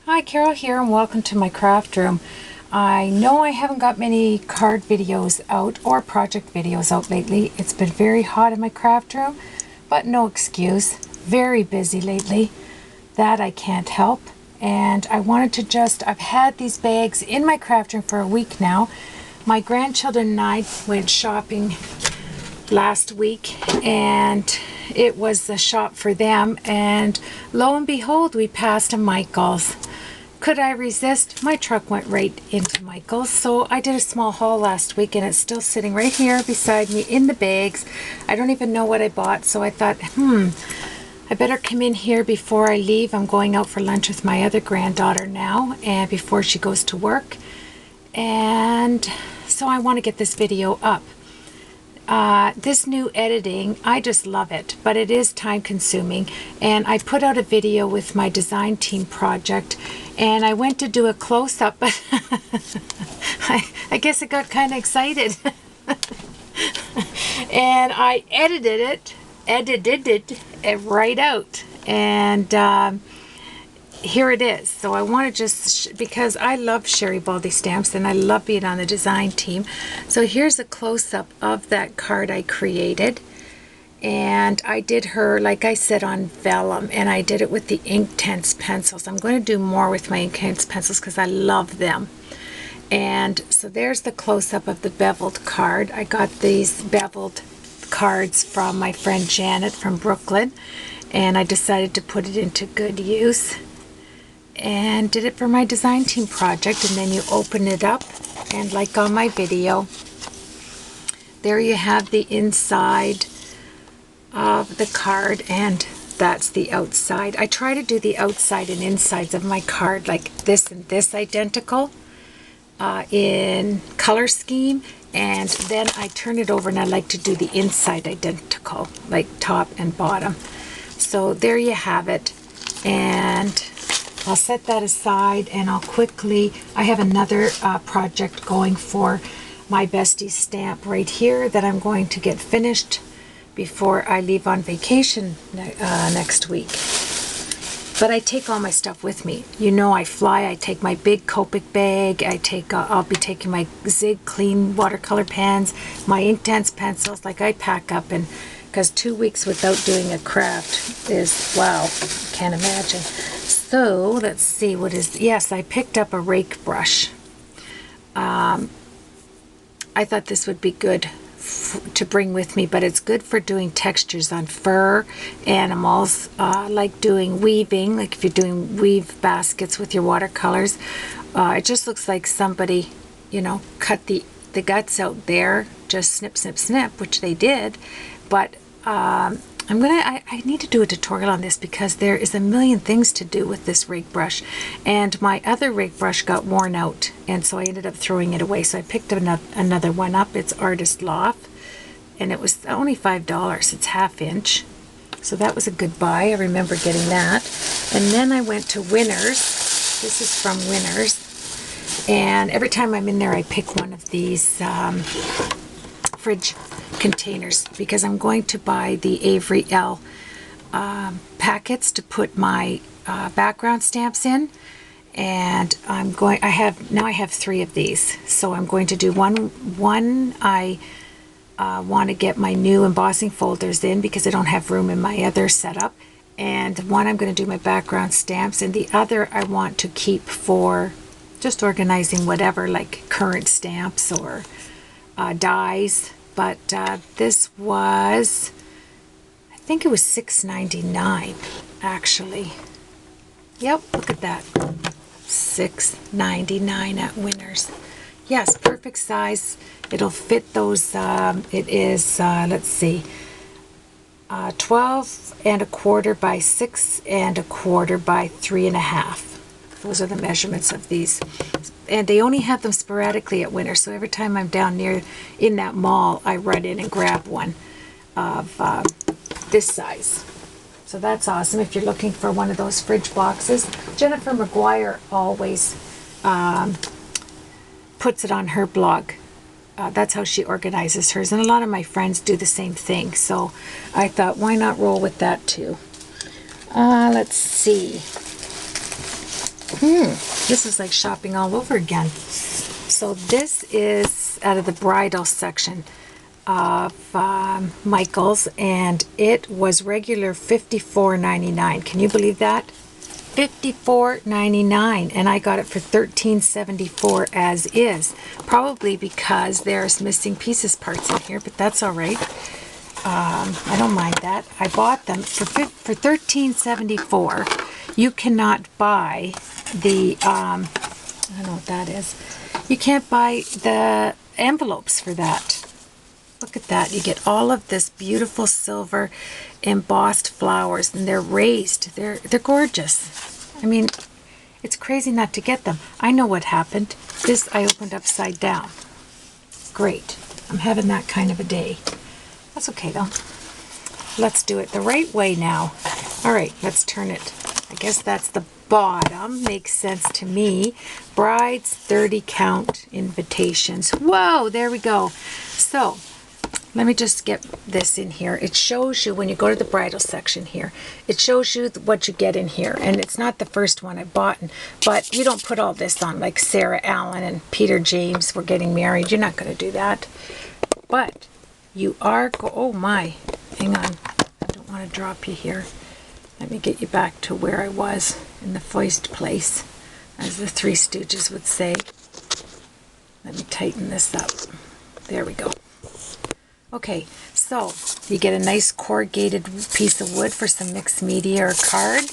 Hi, Carol here, and welcome to my craft room. I know I haven't got many card videos out or project videos out lately. It's been very hot in my craft room, but no excuse. Very busy lately. That I can't help. And I wanted to I've had these bags in my craft room for a week now. My grandchildren and I went shopping last week, and it was a shop for them, and lo and behold, we passed a Michael's. Could I resist? My truck went right into Michael's. So I did a small haul last week, and it's still sitting right here beside me in the bags. I don't even know what I bought, so I thought, I better come in here before I leave. I'm going out for lunch with my other granddaughter now, and before she goes to work. And so I want to get this video up. This new editing, I just love it, but it is time consuming. And I put out a video with my design team project, and I went to do a close-up, but I guess I got kind of excited. And I edited it right out. And here it is. So I want to because I love Sherry Baldy stamps and I love being on the design team. So here's a close-up of that card I created. And I did her, like I said, on vellum, and I did it with the Inktense pencils. I'm going to do more with my Inktense pencils because I love them. And so there's the close-up of the beveled card. I got these beveled cards from my friend Janet from Brooklyn, and I decided to put it into good use and did it for my design team project. And then you open it up, and like on my video, there you have the inside of the card, and that's the outside. I try to do the outside and insides of my card like this and this identical in color scheme, and then I turn it over and I like to do the inside identical, like top and bottom. So there you have it, and I'll set that aside, and I have another project going for my bestie stamp right here that I'm going to get finished before I leave on vacation next week. But I take all my stuff with me. You know, I fly. I take my big Copic bag. I'll be taking my Zig Clean watercolor pens, my Inktense pencils. Like, I pack up, and because 2 weeks without doing a craft is, wow, can't imagine. So let's see what is. Yes, I picked up a rake brush. I thought this would be good to bring with me, but it's good for doing textures on fur animals, like doing weaving, like if you're doing weave baskets with your watercolors. It just looks like somebody, cut the guts out there, just snip, snip, snip, which they did. But I need to do a tutorial on this because there is a million things to do with this rake brush, and my other rake brush got worn out, and so I ended up throwing it away. So I picked another one up. It's Artist Loft, and it was only $5. It's 1/2 inch, so that was a good buy. I remember getting that. And then I went to Winners. This is from Winners, and every time I'm in there I pick one of these fridge containers because I'm going to buy the Avery Elle packets to put my background stamps in, and I have 3 of these, so I'm going to do one I want to get my new embossing folders in because I don't have room in my other setup, and one I'm going to do my background stamps, and the other I want to keep for just organizing whatever, like current stamps or dies. But this was, I think it was $6.99 actually. Yep, look at that, $6.99 at Winners. Yes, perfect size. It'll fit those. It is, let's see, 12 1/4 by 6 1/4 by 3 1/2. Those are the measurements of these. And they only have them sporadically at Winners, so every time I'm down in that mall, I run in and grab one of this size. So that's awesome if you're looking for one of those fridge boxes. Jennifer McGuire always puts it on her blog. That's how she organizes hers, and a lot of my friends do the same thing. So I thought, why not roll with that too? Let's see. This is like shopping all over again. So this is out of the bridal section of Michael's, and it was regular $54.99. Can you believe that? $54.99, and I got it for $13.74 as is. Probably because there's missing pieces parts in here, but that's all right. I don't mind that. I bought them for $13.74. You cannot buy the I don't know what that is. You can't buy the envelopes for that. Look at that. You get all of this beautiful silver embossed flowers, and they're raised. They're gorgeous. I mean, it's crazy not to get them. I know what happened. This I opened upside down. Great. I'm having that kind of a day. That's okay though. Let's do it the right way now. All right, let's turn it. I guess that's the bottom. Makes sense to me. Bride's 30 count invitations. Whoa, there we go. So let me just get this in here. It shows you when you go to the bridal section here, it shows you what you get in here. And it's not the first one I bought, but you don't put all this on like Sarah Allen and Peter James were getting married. You're not going to do that. But you are, oh my, hang on. I don't want to drop you here. Let me get you back to where I was in the first place, as the Three Stooges would say. Let me tighten this up. There we go. Okay, so you get a nice corrugated piece of wood for some mixed media or card.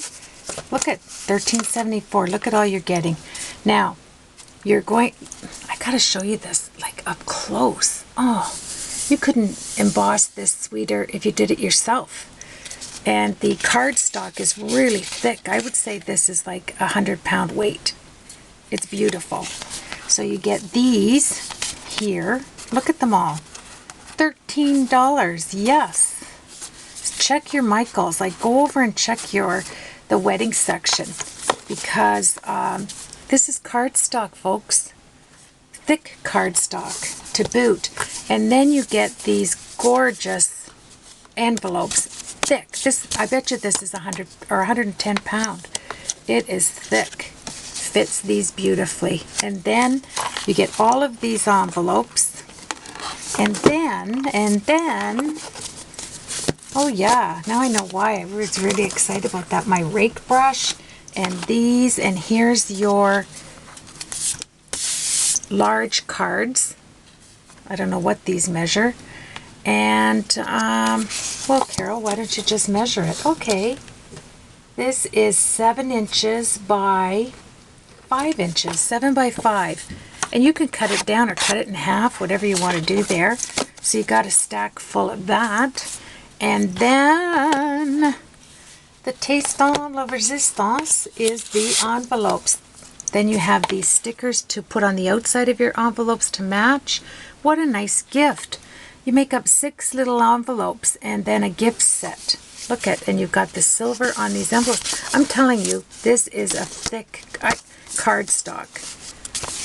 Look at $13.74. Look at all you're getting. Now, you're going, I gotta show you this like up close. Oh, you couldn't emboss this sweeter if you did it yourself. And the cardstock is really thick. I would say this is like 100-pound weight. It's beautiful. So you get these here. Look at them all. $13. Yes. Check your Michaels. Like, go over and check the wedding section, because this is cardstock, folks. Thick cardstock to boot. And then you get these gorgeous envelopes. Thick. This, I bet you this is 100 or 110 pound. It is thick. Fits these beautifully. And then you get all of these envelopes. And then, oh yeah, now I know why I was really excited about that. My rake brush and these, and here's your large cards. I don't know what these measure. And, well, Carol, why don't you just measure it? Okay. This is 7 inches by 5 inches, 7 by 5. And you can cut it down or cut it in half, whatever you want to do there. So you got a stack full of that. And then the Teston La Resistance is the envelopes. Then you have these stickers to put on the outside of your envelopes to match. What a nice gift. You make up 6 little envelopes and then a gift set. Look at, and you've got the silver on these envelopes. I'm telling you, this is a thick cardstock.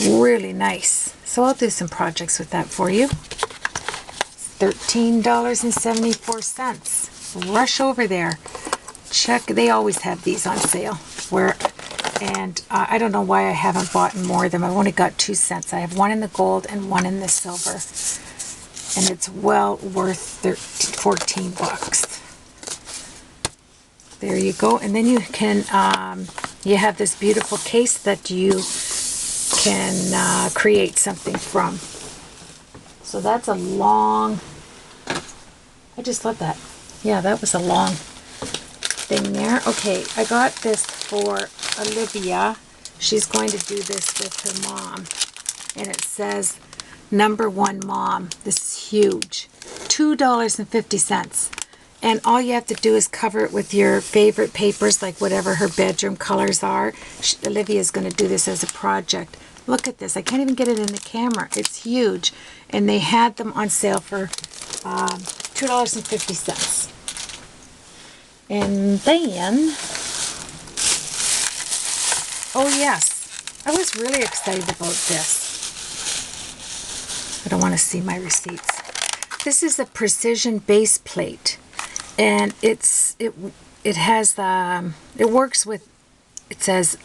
Really nice. So I'll do some projects with that for you. $13.74. Rush over there. Check. They always have these on sale. And I don't know why I haven't bought more of them. I've only got 2 cents. I have one in the gold and one in the silver. And it's well worth 14 bucks. There you go. And then you can, you have this beautiful case that you can create something from. So that's a long, I just love that. Yeah, that was a long thing there. Okay, I got this for Olivia. She's going to do this with her mom. And it says, #1 Mom. This is huge. $2.50. And all you have to do is cover it with your favorite papers, like whatever her bedroom colors are. Olivia's going to do this as a project. Look at this. I can't even get it in the camera. It's huge. And they had them on sale for $2.50. And then, oh yes, I was really excited about this. I don't want to see my receipts. This is a precision base plate, and it has it works with, it says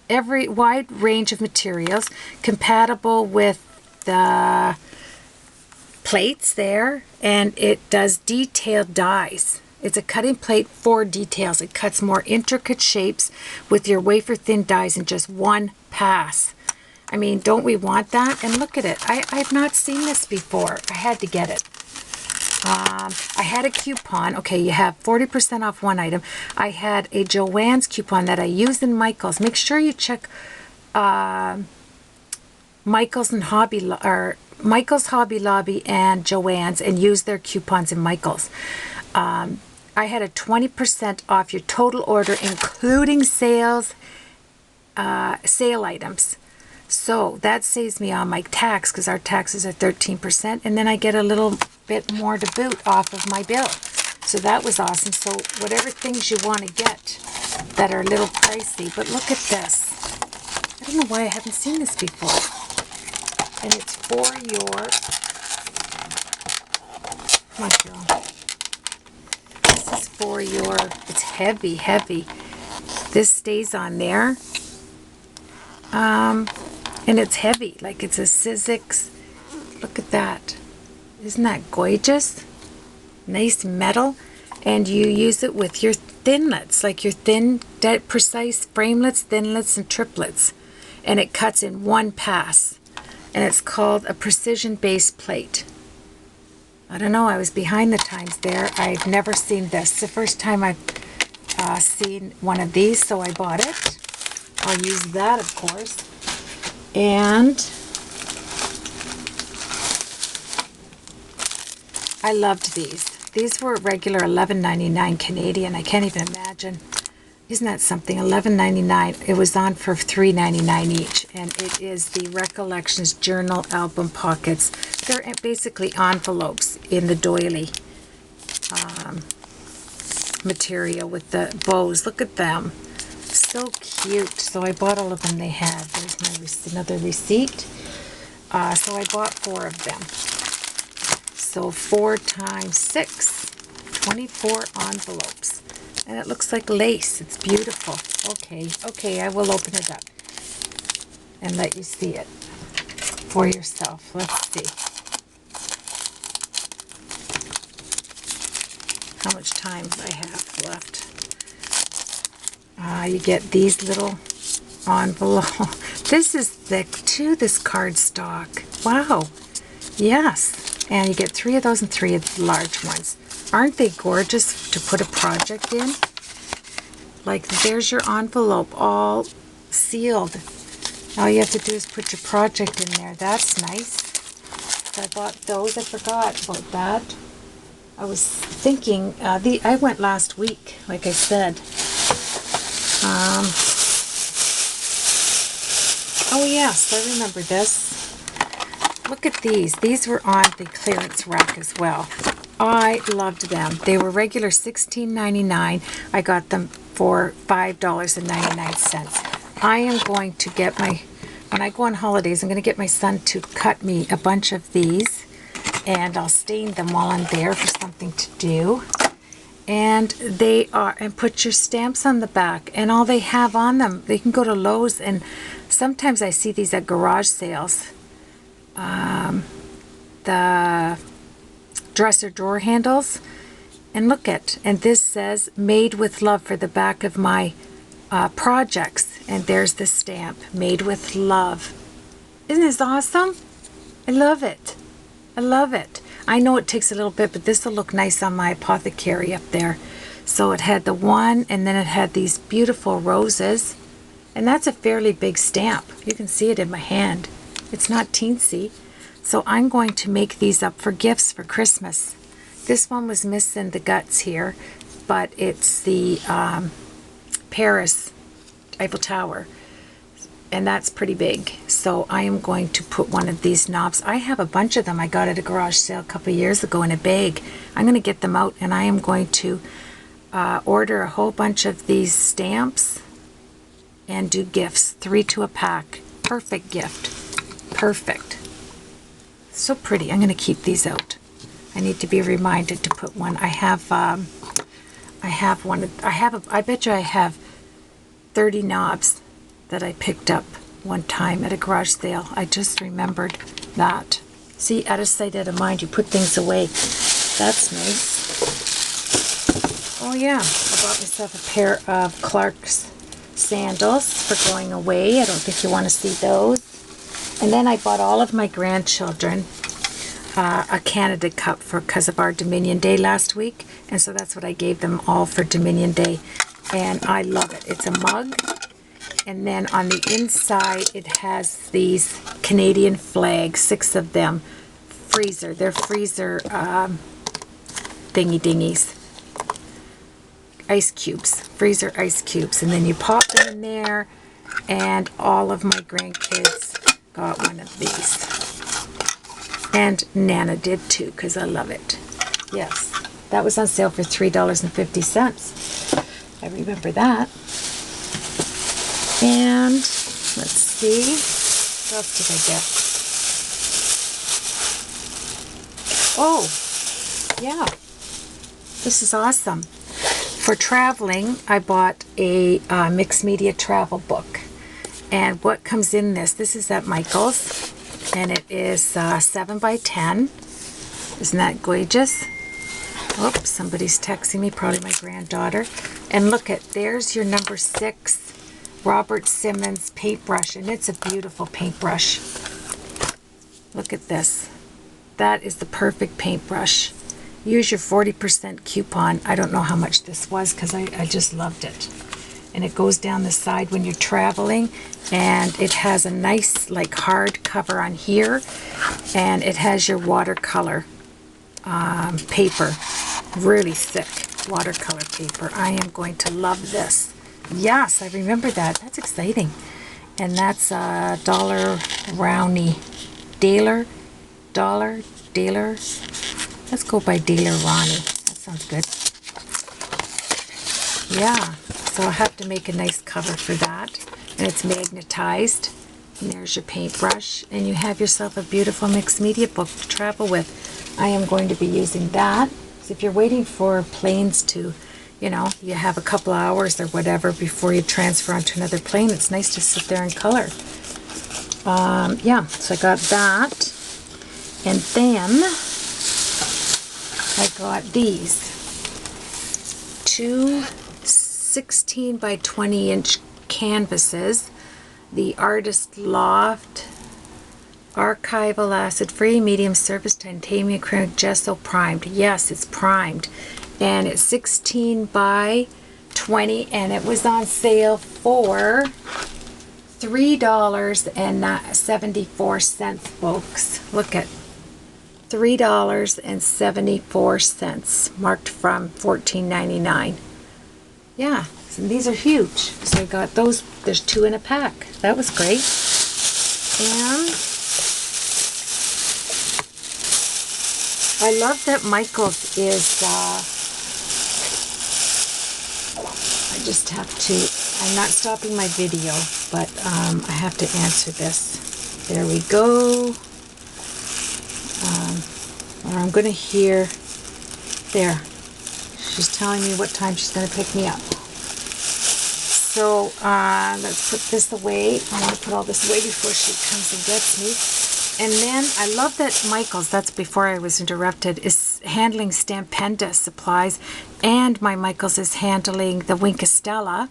every wide range of materials, compatible with the plates there, and it does detailed dies. It's a cutting plate for details. It cuts more intricate shapes with your wafer thin dies in just one pass. I mean, don't we want that? And look at it. I've not seen this before. I had to get it. I had a coupon. Okay, you have 40% off one item. I had a Joann's coupon that I used in Michael's. Make sure you check Michael's and Michael's Hobby Lobby and Joann's and use their coupons in Michael's. I had a 20% off your total order, including sale items. So that saves me on my tax, because our taxes are 13%, and then I get a little bit more to boot off of my bill. So that was awesome. So whatever things you want to get that are a little pricey, but look at this. I don't know why I haven't seen this before. And it's for your, come on, girl. This is for your, it's heavy, heavy. This stays on there. And it's heavy, like it's a Sizzix. Look at that. Isn't that gorgeous? Nice metal. And you use it with your thinlets, like your thin, dead, precise framelets, thinlets, and triplets. And it cuts in one pass. And it's called a precision base plate. I don't know, I was behind the times there. I've never seen this. It's the first time I've seen one of these, so I bought it. I'll use that, of course. And I loved these. These were regular $11.99 Canadian. I can't even imagine. Isn't that something? $11.99. It was on for $3.99 each. And it is the Recollections Journal Album Pockets. They're basically envelopes in the doily material with the bows. Look at them. So cute. So I bought all of them they had. There's my another receipt. So I bought 4 of them. So 4 times 6, 24 envelopes. And it looks like lace. It's beautiful. Okay, I will open it up and let you see it for yourself. Let's see. How much time I have left. You get these little envelopes. This is thick too, this cardstock. Wow. Yes. And you get 3 of those and 3 of the large ones. Aren't they gorgeous to put a project in? Like, there's your envelope all sealed. All you have to do is put your project in there. That's nice. So I bought those. I forgot about that. I was thinking, I went last week, like I said. Oh yes, I remember this. Look at these. These were on the clearance rack as well. I loved them. They were regular $16.99. I got them for $5.99. I am going to get when I go on holidays, I'm going to get my son to cut me a bunch of these, and I'll stain them while I'm there for something to do. And they are, and put your stamps on the back, and all they have on them, they can go to Lowe's, and sometimes I see these at garage sales. The dresser drawer handles, and look at, and this says made with love for the back of my projects, and there's the stamp, made with love. Isn't this awesome? I love it. I love it. I know it takes a little bit, but this will look nice on my apothecary up there. So it had the one, and then it had these beautiful roses, and that's a fairly big stamp. You can see it in my hand. It's not teensy. So I'm going to make these up for gifts for Christmas. This one was missing the guts here, but it's the Paris Eiffel Tower, and that's pretty big. So I am going to put one of these knobs. I have a bunch of them. I got at a garage sale a couple of years ago in a bag. I'm going to get them out, and I am going to order a whole bunch of these stamps and do gifts, 3 to a pack. Perfect gift. Perfect. So pretty. I'm going to keep these out. I need to be reminded to put one. I bet you I have 30 knobs that I picked up one time at a garage sale. I just remembered that. See, out of sight, out of mind, you put things away. That's nice. Oh yeah, I bought myself a pair of Clark's sandals for going away. I don't think you want to see those. And then I bought all of my grandchildren a Canada Cup because of our Dominion Day last week. And so that's what I gave them all for Dominion Day. And I love it. It's a mug. And then on the inside, it has these Canadian flags, 6 of them. Freezer. They're freezer thingy-dingies. Ice cubes. Freezer ice cubes. And then you pop them in there. And all of my grandkids got one of these. And Nana did too, because I love it. Yes. That was on sale for $3.50. I remember that. And let's see, what else did I get? Oh, yeah, this is awesome. For traveling, I bought a mixed media travel book. And what comes in this is at Michael's, and it is 7 by 10. Isn't that gorgeous? Oh, somebody's texting me, probably my granddaughter. And look at, there's your number 6 Robert Simmons paintbrush, and it's a beautiful paintbrush. Look at this. That is the perfect paintbrush. Use your 40% coupon. I don't know how much this was because I just loved it. And it goes down the side when you're traveling, and it has a nice like hard cover on here, and it has your watercolor paper. Really thick watercolor paper. I am going to love this. Yes, I remember that. That's exciting. And that's Dollar Rowney. Daler. Let's go by Daler Ronnie. That sounds good. Yeah, so I'll have to make a nice cover for that. And it's magnetized. And there's your paintbrush. And you have yourself a beautiful mixed media book to travel with. I am going to be using that. So if you're waiting for planes to, you know, you have a couple hours or whatever before you transfer onto another plane, it's nice to sit there in color. Yeah, so I got that. And then I got these 2 16 by 20 inch canvases. The Artist Loft Archival Acid Free Medium Surface Titanium Acrylic Gesso Primed. Yes, it's primed. And it's 16 by 20, and it was on sale for $3.74, folks. Look at $3.74, marked from $14.99. Yeah, so these are huge. So I got those. There's 2 in a pack. That was great. And I love that Michael's is, I just have to, I'm not stopping my video, but I have to answer this. There we go. Or I'm going to hear, there. She's telling me what time she's going to pick me up. So let's put this away. I want to put all this away before she comes and gets me. And then I love that Michael's, that's before I was interrupted, is handling Stampenda supplies, and my Michael's is handling the Winkestella.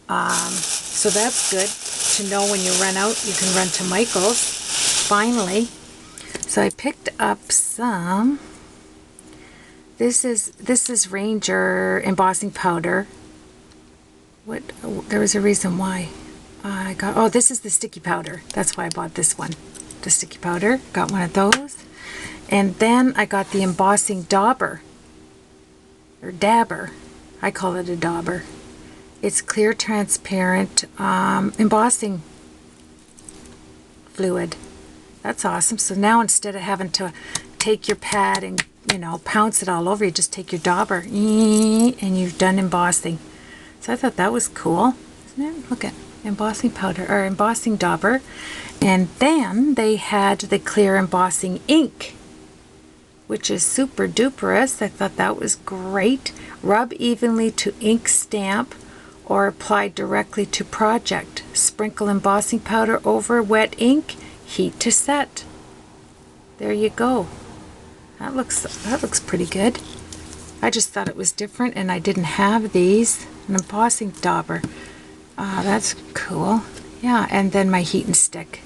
So that's good to know when you run out, you can run to Michael's, finally. So I picked up some, this is Ranger embossing powder. There was a reason why I got, oh, this is the sticky powder. That's why I bought this one. The sticky powder, got one of those. And then I got the embossing dauber, or dabber. I call it a dauber. It's clear, transparent embossing fluid. That's awesome. So now instead of having to take your pad and, you know, pounce it all over, you just take your dauber and you've done embossing. So I thought that was cool. Isn't it? Look at embossing powder, or embossing dauber. And then they had the clear embossing ink, which is super duperous. I thought that was great. Rub evenly to ink stamp or apply directly to project. Sprinkle embossing powder over wet ink, heat to set. There you go. That looks pretty good. I just thought it was different and I didn't have these. An embossing dauber. That's cool. Yeah, and then my heat and stick.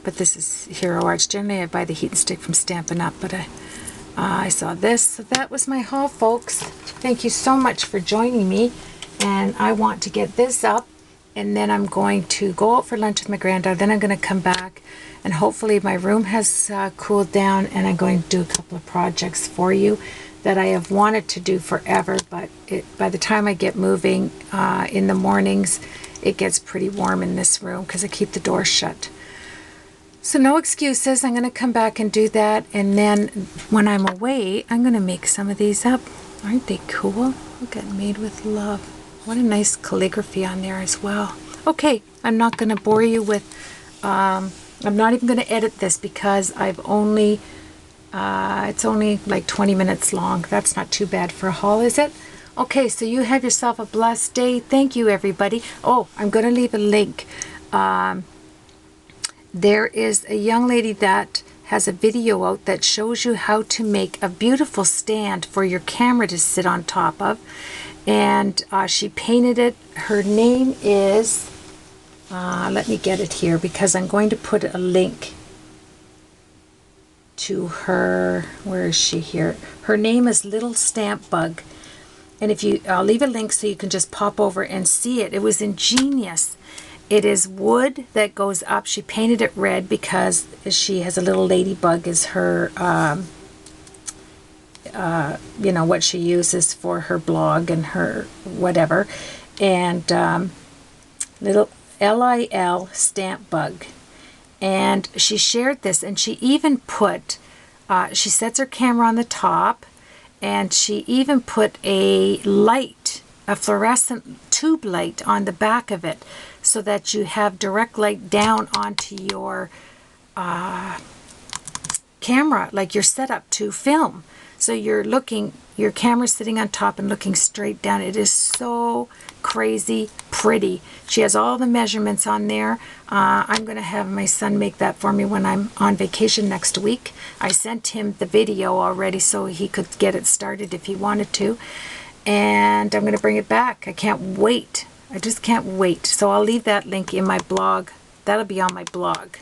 But this is Hero Arts. Generally I buy the heat and stick from Stampin' Up, but I saw this. So that was my haul, folks. Thank you so much for joining me. And I want to get this up, and then I'm going to go out for lunch with my granddaughter. Then I'm going to come back, and hopefully my room has cooled down, and I'm going to do a couple of projects for you that I have wanted to do forever, but by the time I get moving in the mornings, it gets pretty warm in this room because I keep the door shut. So no excuses. I'm going to come back and do that, and then when I'm away, I'm going to make some of these up. Aren't they cool? Look at Made with Love. What a nice calligraphy on there as well. Okay, I'm not going to bore you with, I'm not even going to edit this because I've only, it's only like 20 minutes long. That's not too bad for a haul, is it? Okay, so you have yourself a blessed day. Thank you, everybody. Oh, I'm going to leave a link. There is a young lady that has a video out that shows you how to make a beautiful stand for your camera to sit on top of. And she painted it. Her name is, let me get it here because I'm going to put a link to her. Where is she here? Her name is Little Stamp Bug. And if you, I'll leave a link so you can just pop over and see it. It was ingenious. It is wood that goes up. She painted it red because she has a little ladybug as her, you know, what she uses for her blog and her whatever. And little LIL Stamp Bug. And she shared this, and she even put, she sets her camera on the top, and she even put a light, a fluorescent tube light on the back of it so that you have direct light down onto your camera, like your setup to film. So you're looking, your camera's sitting on top and looking straight down. It is so crazy pretty. She has all the measurements on there. I'm going to have my son make that for me when I'm on vacation next week. I sent him the video already so he could get it started if he wanted to. And I'm going to bring it back. I can't wait. I just can't wait. So I'll leave that link in my blog. That'll be on my blog.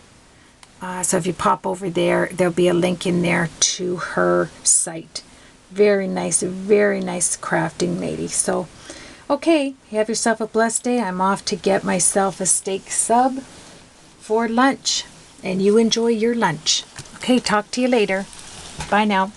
So if you pop over there, there'll be a link in there to her site. Very nice crafting lady. So, okay, you have yourself a blessed day. I'm off to get myself a steak sub for lunch. And you enjoy your lunch. Okay, talk to you later. Bye now.